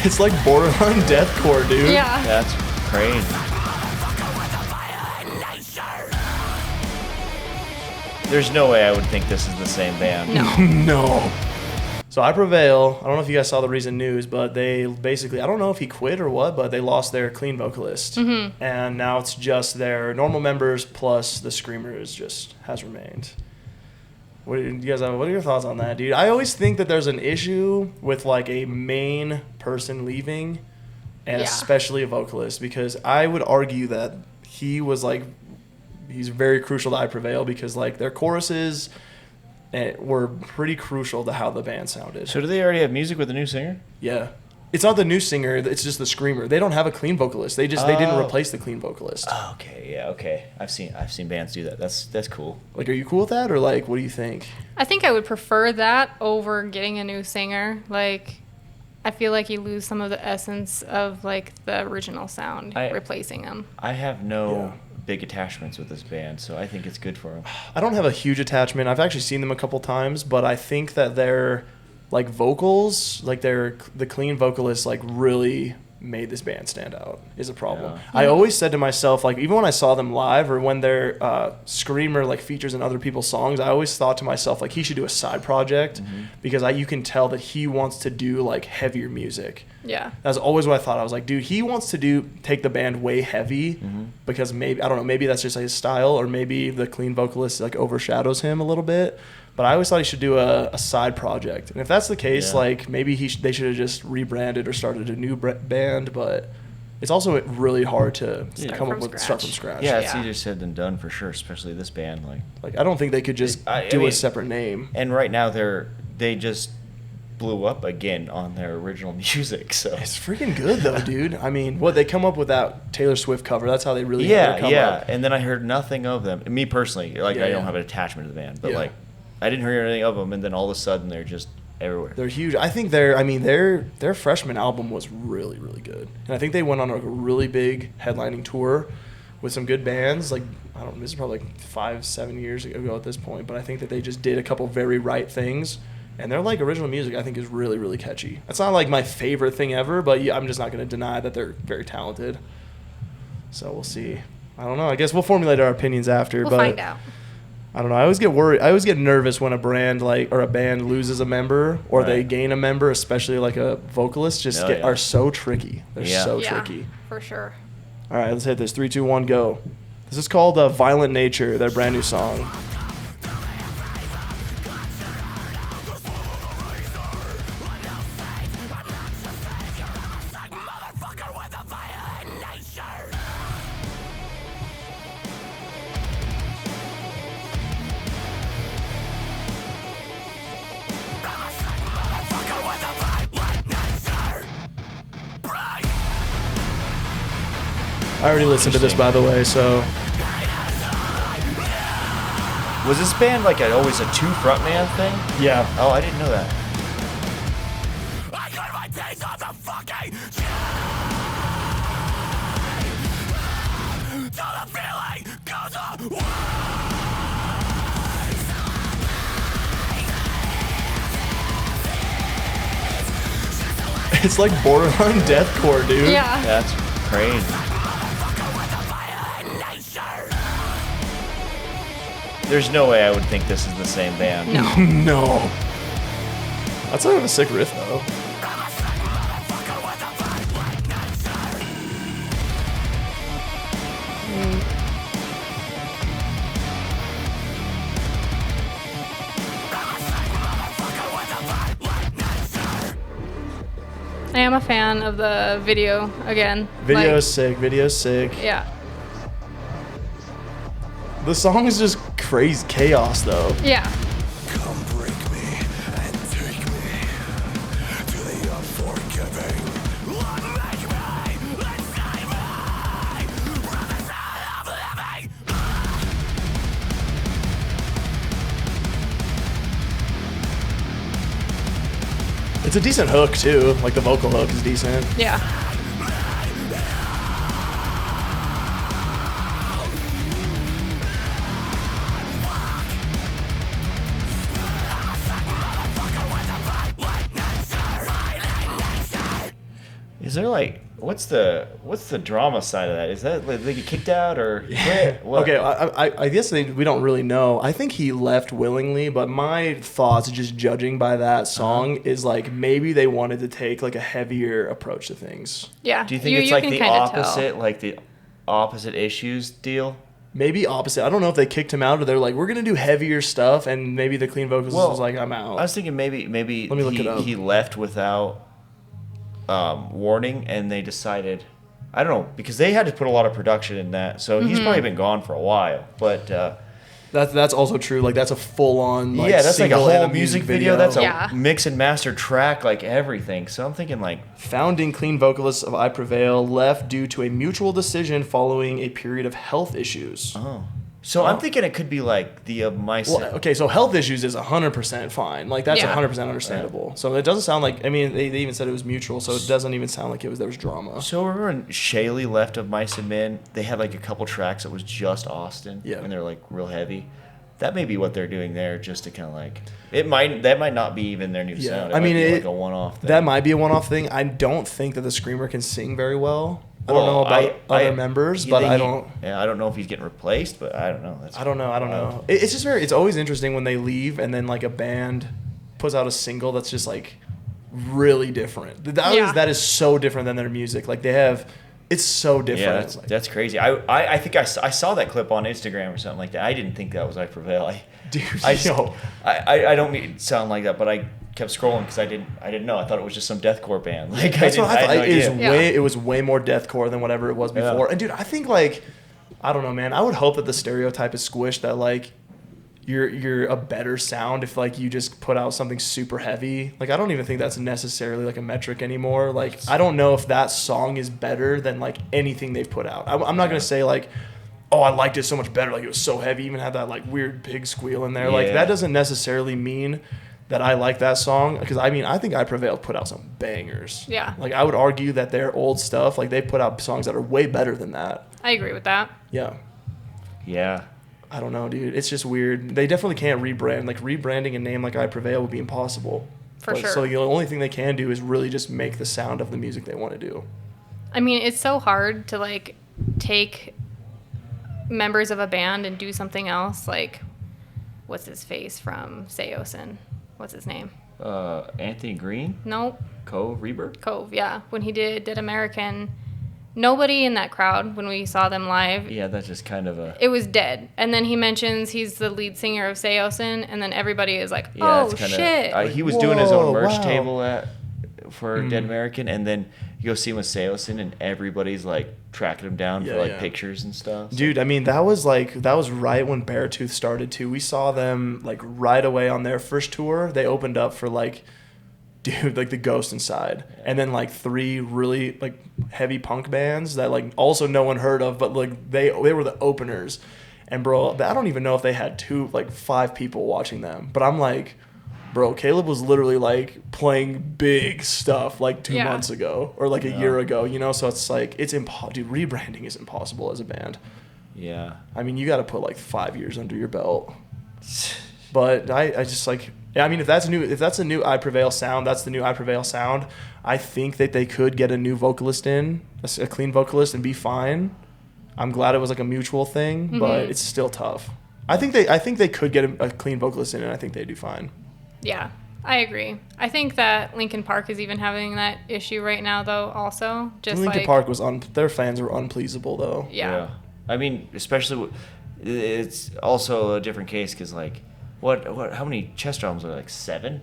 It's like borderline deathcore, dude. Yeah. That's crazy. There's no way I would think this is the same band. No. No. So I Prevail, I don't know if you guys saw the recent news, but they basically, I don't know if he quit or what, but they lost their clean vocalist. Mm-hmm. And now it's just their normal members plus the Screamers just has remained. What are your thoughts on that, dude? I always think that there's an issue with like a main person leaving, and especially a vocalist, because I would argue that he's very crucial to I Prevail, because like their choruses were pretty crucial to how the band sounded. So do they already have music with a new singer? Yeah. It's not the new singer, it's just the Screamer. They don't have a clean vocalist. They didn't replace the clean vocalist. Oh, okay, yeah, okay. I've seen bands do that. That's cool. Like, are you cool with that, or like what do you think? I think I would prefer that over getting a new singer. Like, I feel like you lose some of the essence of like the original sound replacing them. I have no big attachments with this band, so I think it's good for them. I don't have a huge attachment. I've actually seen them a couple times, but I think that their like vocals, like the clean vocalists, like really made this band stand out is a problem. Yeah. I always said to myself, like, even when I saw them live or when their Screamer like features in other people's songs, I always thought to myself, like, he should do a side project, because you can tell that he wants to do like heavier music. Yeah. That's always what I thought. I was like, dude, he wants to take the band way heavy, because maybe, I don't know, maybe that's just his style, or maybe the clean vocalist like overshadows him a little bit. But I always thought he should do a side project. And if that's the case, like, maybe they should have just rebranded or started a new band. But it's also really hard to start from scratch. Yeah, it's easier said than done for sure, especially this band. Like I don't think they could just do a separate name. And right now they just blew up again on their original music. So it's freaking good though, dude. I mean, they come up with that Taylor Swift cover. That's how they really come up. And then I heard nothing of them. Me personally, I don't have an attachment to the band, but like, I didn't hear anything of them, and then all of a sudden they're just everywhere. They're huge. I think their freshman album was really, really good, and I think they went on a really big headlining tour with some good bands. Like, I don't know, this is probably like 5-7 years ago at this point, but I think that they just did a couple very right things, and their like original music I think is really, really catchy. It's not like my favorite thing ever, but I'm just not going to deny that they're very talented. So we'll see. I don't know. I guess we'll formulate our opinions after. We'll find out. I don't know. I always get worried. I always get nervous when a brand or a band loses a member or they gain a member, especially like a vocalist. Are so tricky. They're so tricky. For sure. All right, let's hit this. 3, 2, 1, go. This is called "Violent Nature," their brand new song. I already listened to this, by the way, so. Was this band like always a two frontman thing? Yeah. Oh, I didn't know that. It's like borderline deathcore, dude. Yeah. That's crazy. There's no way I would think this is the same band. No. No. That's kind of a sick riff, though. I am a fan of the video again. Video's sick. Video's sick. Yeah. The song is just crazy chaos, though. Yeah. Come break me and take me to the unforgiving. Unmake me and save me from the sound of living. It's a decent hook, too. Like, the vocal hook is decent. Yeah. Is there like what's the drama side of that? Is that like, they get kicked out or quit? What? Okay, I guess we don't really know. I think he left willingly, but my thoughts, just judging by that song, is like maybe they wanted to take like a heavier approach to things. Yeah. Do you think it's like the opposite, like the opposite issues deal? Maybe opposite. I don't know if they kicked him out or they're like, we're gonna do heavier stuff, and maybe the clean vocals was like, I'm out. I was thinking maybe Let me look it up. he left without warning, and they decided, I don't know, because they had to put a lot of production in that, so he's probably been gone for a while. But that's also true. Like that's a full on like that's like a single whole and music video. That's a Yeah. mix and master track, like everything. So I'm thinking like founding clean vocalist of I Prevail left due to a mutual decision following a period of health issues. So I'm thinking it could be like the mice. Well, okay, so health issues is 100% fine. Like that's Yeah. 100% understandable. So it doesn't sound like. I mean, they even said it was mutual, so it doesn't even sound like there was drama. So remember when Shaley left of Mice and Men? They had like a couple tracks that was just Austin, Yeah. and they're like real heavy. That may be what they're doing there, just to kind of like that might not be even their new sound. It I mean, might be like a one-off thing. That might be a one-off thing. I don't think that the screamer can sing very well. I don't know about other members, but I don't. Yeah, I don't know if he's getting replaced, but I don't know. I don't know. It's just it's always interesting when they leave and then like a band puts out a single that's just like really different. That is so different than their music. Like it's so different. Yeah, that's crazy. I think I saw that clip on Instagram or something like that. I didn't think that was I Prevail. I don't mean to sound like that, but I kept scrolling because I didn't know. I thought it was just some deathcore band. Like that's what I thought. No It was way more deathcore than whatever it was before. And dude, I think like I don't know, man. I would hope that the stereotype is squished that like you're a better sound if like you just put out something super heavy. Like I don't even think that's necessarily like a metric anymore. Like I don't know if that song is better than like anything they've put out. I'm not gonna say like, oh, I liked it so much better. Like it was so heavy, even had that like weird pig squeal in there. Like that doesn't necessarily mean that I like that song, because I mean I think I Prevail put out some bangers. Yeah. Like I would argue that their old stuff, like they put out songs that are way better than that. I agree with that. Yeah. Yeah. I don't know, dude. It's just weird. They definitely can't rebrand. Like rebranding a name like I Prevail would be impossible. For sure. So the only thing they can do is really just make the sound of the music they want to do. I mean, it's so hard to like take members of a band and do something else. Like, what's his face from Seosin? What's his name? Anthony Green? Nope. Reber? Cove, yeah. When he did American, nobody in that crowd, when we saw them live, Yeah, that's just kind of a... it was dead. And then he mentions he's the lead singer of Seosin, and then everybody is like, Yeah, oh, it's kinda, shit. he was doing his own merch wow. table for Dead American, and then you go see him with Seosin, and everybody's like tracking him down for like pictures and stuff. Dude, I mean, that was right when Beartooth started too. We saw them like right away on their first tour. They opened up for like, dude, like the Ghost Inside, and then like 3 really like heavy punk bands that like also no one heard of, but like they were the openers. And bro, I don't even know if they had 5 people watching them, but I'm like, bro, Caleb was literally like playing big stuff like 2 months ago or like a year ago, you know? So it's like, dude, rebranding is impossible as a band. Yeah. I mean, you got to put like 5 years under your belt. But I just like, I mean, if that's a new I Prevail sound, that's the new I Prevail sound. I think that they could get a new vocalist in, a clean vocalist, and be fine. I'm glad it was like a mutual thing, but it's still tough. I think they could get a clean vocalist in, and I think they do fine. Yeah, I agree. I think that Linkin Park is even having that issue right now, though, also. Just Linkin like, Park was their fans were unpleasable, though. Yeah. I mean, especially, it's also a different case because, like, how many chest drums are like 7?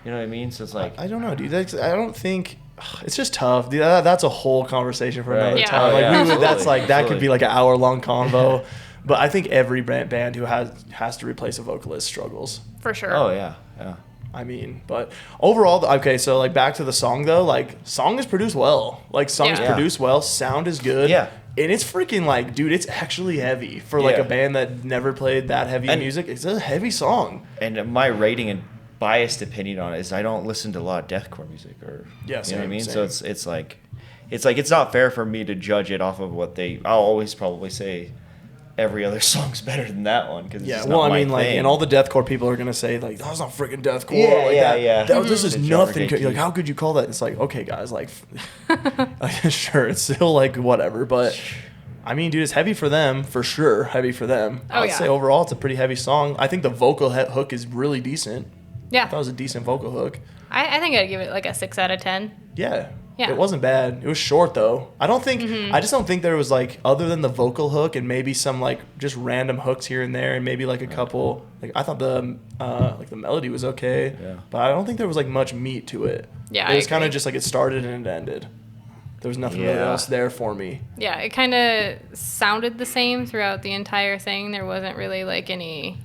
You know what I mean? So it's like, I don't know, dude. I don't think. It's just tough. Dude, that's a whole conversation for another Yeah. time. Oh, Like yeah, that's like that could absolutely. be like an hour-long convo. But I think every band who has to replace a vocalist struggles. For sure. oh yeah. I mean, but overall, okay, so like back to the song though, like song is produced well. Like song is Yeah. produced well, sound is good. Yeah. And it's freaking like, dude, it's actually heavy for like Yeah. a band that never played that heavy And- music. It's a heavy song. And my rating and biased opinion on it is I don't listen to a lot of deathcore music, or Yeah, you know what I same, mean. same. So it's not fair for me to judge it off of what I'll always probably say every other song's better than that one because Yeah, it's well, not I my mean, like, thing. and all the deathcore people are gonna say, like, "That's not freaking deathcore." Yeah, like, yeah, that, yeah. This is The nothing. genre Like, how could you call that? It's like, okay, guys, like, sure, it's still like whatever, but I mean, dude, it's heavy for them for sure. Heavy for them. Oh, I'd yeah. say overall, it's a pretty heavy song. I think the vocal hook is really decent. I thought it Yeah. was a decent vocal hook. I think I'd give it like a 6 out of 10. Yeah. Yeah. It wasn't bad. It was short though. I just don't think there was like, other than the vocal hook and maybe some like just random hooks here and there and maybe like a couple, like I thought the melody was okay, but I don't think there was like much meat to it. Yeah, It was I kind of agree. just like it started and it ended. There was nothing really Yeah. else there for me. Yeah, it kind of sounded the same throughout the entire thing. There wasn't really like any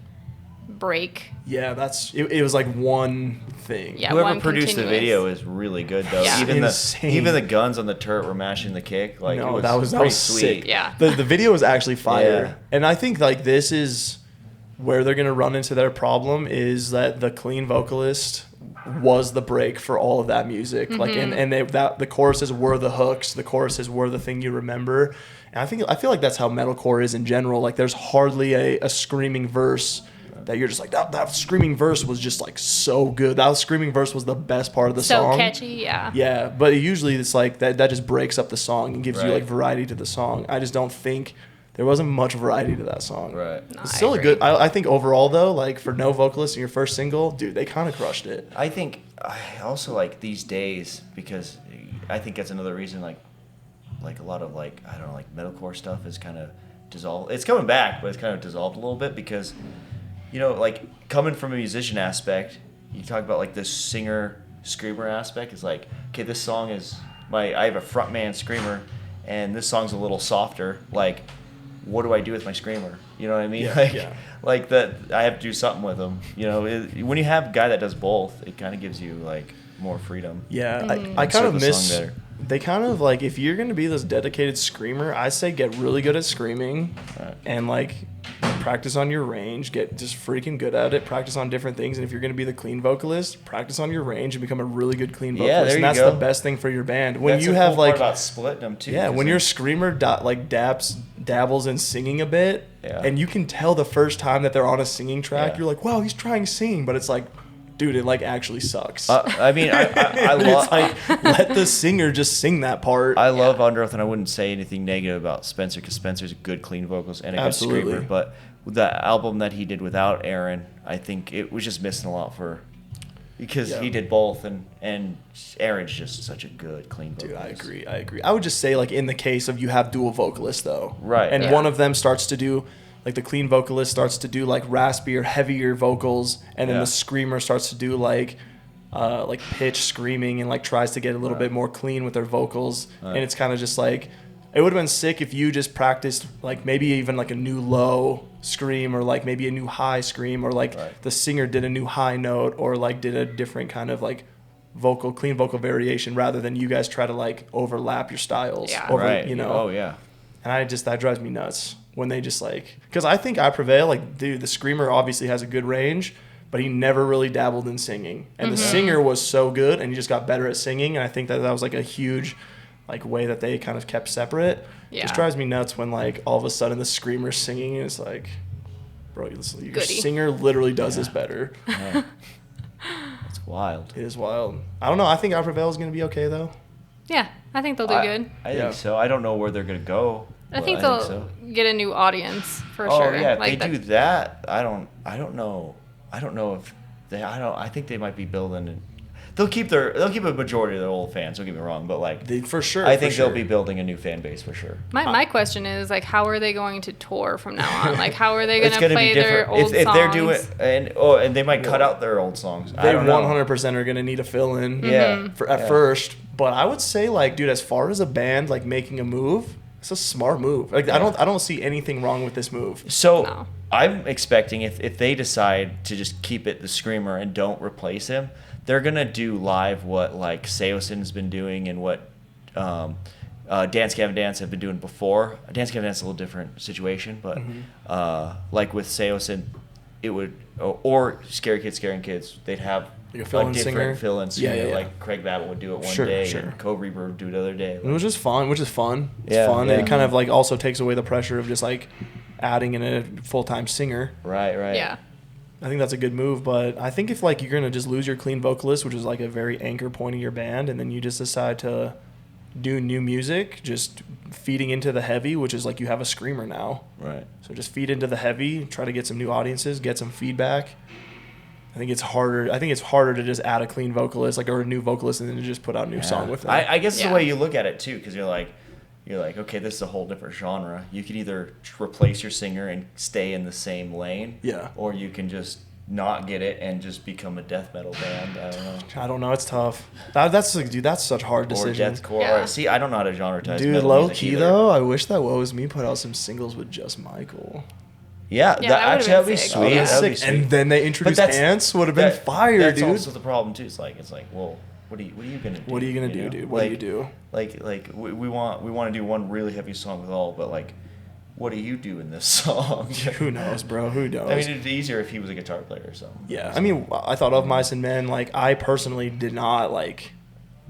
break. Yeah, it was like one thing. Yeah, Whoever one produced the continuous. video is really good though. Yeah. Insane. Even the guns on the turret were mashing the kick. Like No, it that was was pretty sick. sweet. Yeah. The video was actually fire. Yeah. And I think like this is where they're gonna run into their problem is that the clean vocalist was the break for all of that music. Like and the choruses were the hooks, the choruses were the thing you remember. And I feel like that's how metalcore is in general. Like there's hardly a screaming verse that you're just like that screaming verse was just like so good. That screaming verse was the best part of the So song. catchy, yeah. Yeah, but usually it's like that just breaks up the song and gives you Right. like variety to the song. I just don't think there wasn't much variety to that song. Right. No, It's I still a agree. good. I think overall though, like for no vocalist in your first single, dude, they kind of crushed it. I think I also like these days because I think that's another reason like a lot of like I don't know like metalcore stuff is kind of dissolved. It's coming back, but it's kind of dissolved a little bit because you know like coming from a musician aspect, you talk about like this singer screamer aspect is like okay, this song is I have a frontman screamer and this song's a little softer. Like what do I do with my screamer? You know what I mean? Yeah, like, yeah. like that I have to do something with them. You know, when you have a guy that does both, it kind of gives you like more freedom. Yeah, I And kind serve of the miss. song better. They kind of like if you're gonna be this dedicated screamer, I say get really good at screaming, Right. and like practice on your range. Get just freaking good at it. Practice on different things, and if you're gonna be the clean vocalist, practice on your range and become a really good clean vocalist. Yeah, there and you that's go. the best thing for your band. When That's you the have cool part like about splitting them too. yeah, 'cause when then- your screamer dabbles in singing a bit, Yeah. and you can tell the first time that they're on a singing track, Yeah. you're like, wow, he's trying singing, but it's like, dude, it like actually sucks. I mean, I And love it's like let the singer just sing that part. I love Under Oath, and I wouldn't say anything negative about Spencer because Spencer's a good clean vocals and a Absolutely. good screamer. But with the album that he did without Aaron, I think it was just missing a lot because Yeah. he did both, and Aaron's just such a good clean vocalist. Dude, I agree. I would just say like in the case of you have dual vocalists though, Right. And Yeah. one of them starts to do like the clean vocalist starts to do like raspier, heavier vocals, and then Yeah. the screamer starts to do like pitch screaming and like tries to get a little Right. bit more clean with their vocals, Right. and it's kind of just like it would have been sick if you just practiced like maybe even like a new low scream or like maybe a new high scream or like Right. the singer did a new high note or like did a different kind of like clean vocal variation rather than you guys try to like overlap your styles. Yeah. Right. You know. Oh yeah. And that drives me nuts when they just like, because I think I Prevail, like, dude, the screamer obviously has a good range, but he never really dabbled in singing. And the singer was so good, and he just got better at singing. And I think that was like a huge, like, way that they kind of kept separate. Yeah. Just drives me nuts when like all of a sudden the screamer's singing, and it's like, bro, your Goody. singer literally does this better. Yeah. It's wild. It is wild. I don't know. I think I Prevail is gonna be okay though. Yeah, I think they'll do good. I Yeah. think so. I don't know where they're gonna go. I but think they'll so. get a new audience for Oh sure. yeah, if Like they do that, I don't know. I don't know if they. I think they might be building. They'll keep a majority of their old fans. Don't get me wrong, but like For sure. I for think sure. they'll be building a new fan base for sure. My question is like, how are they going to tour from now on? Like, how are they It's going to gonna play be their different old if songs? they're doing and they might cut out their old songs. I They don't know. 100% are going to need a fill in Yeah. at first. But I would say, like, dude, as far as a band, like, making a move, it's a smart move. Like, I don't see anything wrong with this move. So No. I'm expecting if they decide to just keep it the screamer and don't replace him, they're gonna do live what like Seosin's been doing and what Dance Gavin Dance have been doing before. Dance Gavin Dance is a little different situation, but like with Seosin, it would or Scary Kids Scaring Kids, they'd have Like a fill-in different singer? fill-in singer. Yeah, yeah. Like Craig Babbitt would do it one Sure, day, sure. and Code Reaper would do it the other day. It was just fun, which is fun. It's Yeah, fun. yeah. And it kind of, like, also takes away the pressure of just, like, adding in a full-time singer. Right. Yeah. I think that's a good move, but I think if like you're gonna just lose your clean vocalist, which is like a very anchor point of your band, and then you just decide to do new music, just feeding into the heavy, which is like you have a screamer now. Right. So just feed into the heavy, try to get some new audiences, get some feedback. I think it's harder. I think it's harder to just add a clean vocalist, like or a new vocalist, and then to just put out a new song with them. I guess it's Yeah. the way you look at it too, because you're like, okay, this is a whole different genre. You could either replace your singer and stay in the same lane, Yeah. or you can just not get it and just become a death metal band. I don't know. I don't know. It's tough. That's like, dude. That's such a hard Or decision. deathcore. Yeah. See, I don't know how to genre-tize Dude, metal low music key either. though, I wish that Woe Is Me put out some singles with just Michael. Yeah, Yeah, that, that would've actually that'd been be sick. sweet. Oh, Yeah. that's That'd be sick. sweet. And then they introduced that's- Ants. Would have been fire, that's dude. also the problem too. It's like, well, what are you gonna do? What are you gonna do, know? dude? What do you do? Like we want to do one really heavy song with all, but like, what do you do in this song? Who knows, bro? Who knows? I mean, it'd be easier if he was a guitar player or something. yeah. I mean, I thought of Mice and Men. Like, I personally did not like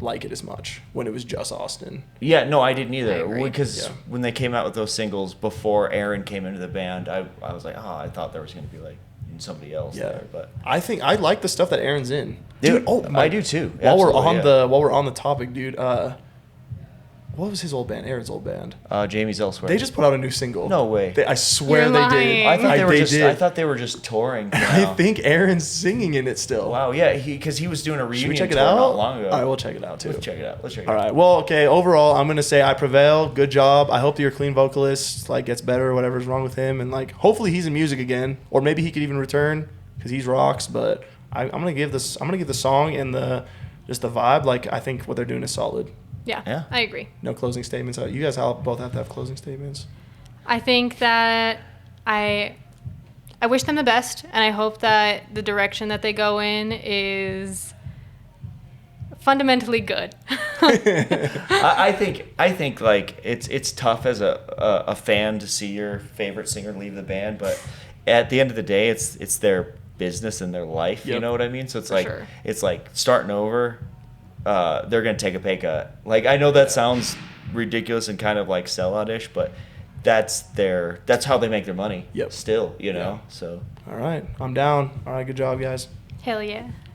it as much when it was just Austin. Yeah, no, I didn't I either. agree. Because Yeah. when they came out with those singles before Aaron came into the band, I was like, I thought there was going to be like somebody else Yeah. there, but I think I like the stuff that Aaron's in. Dude, oh, I do too. While Absolutely, we're on the topic, dude. What was his old band? Aaron's old band. Jamie's Elsewhere. They just put out a new single. No way. I swear You're they lying. did. I thought they were just. did. I thought they were just touring. for I now. think Aaron's singing in it still. Wow. Yeah, because he was doing a Should reunion we check it tour out? not long ago. All right, we'll check it out too. Let's check it out. Let's check it All out. right. Well, okay. Overall, I'm gonna say I Prevail. Good job. I hope your clean vocalist like gets better or whatever's wrong with him, and like hopefully he's in music again, or maybe he could even return because he's rocks. But I'm gonna give this. I'm gonna give the song and the just the vibe. Like I think what they're doing is solid. Yeah. Yeah. I agree. No closing statements. You guys both have to have closing statements. I think that I wish them the best, and I hope that the direction that they go in is fundamentally good. I think like it's tough as a fan to see your favorite singer leave the band, but at the end of the day, it's their business and their life. You Yep. know what I mean? So it's For like sure. it's like starting over. They're gonna take a pay cut. Like I know that sounds ridiculous and kind of like sellout-ish, but that's how they make their money. Yep. Still, you know. So All right. I'm down. All right. Good job, guys. Hell yeah.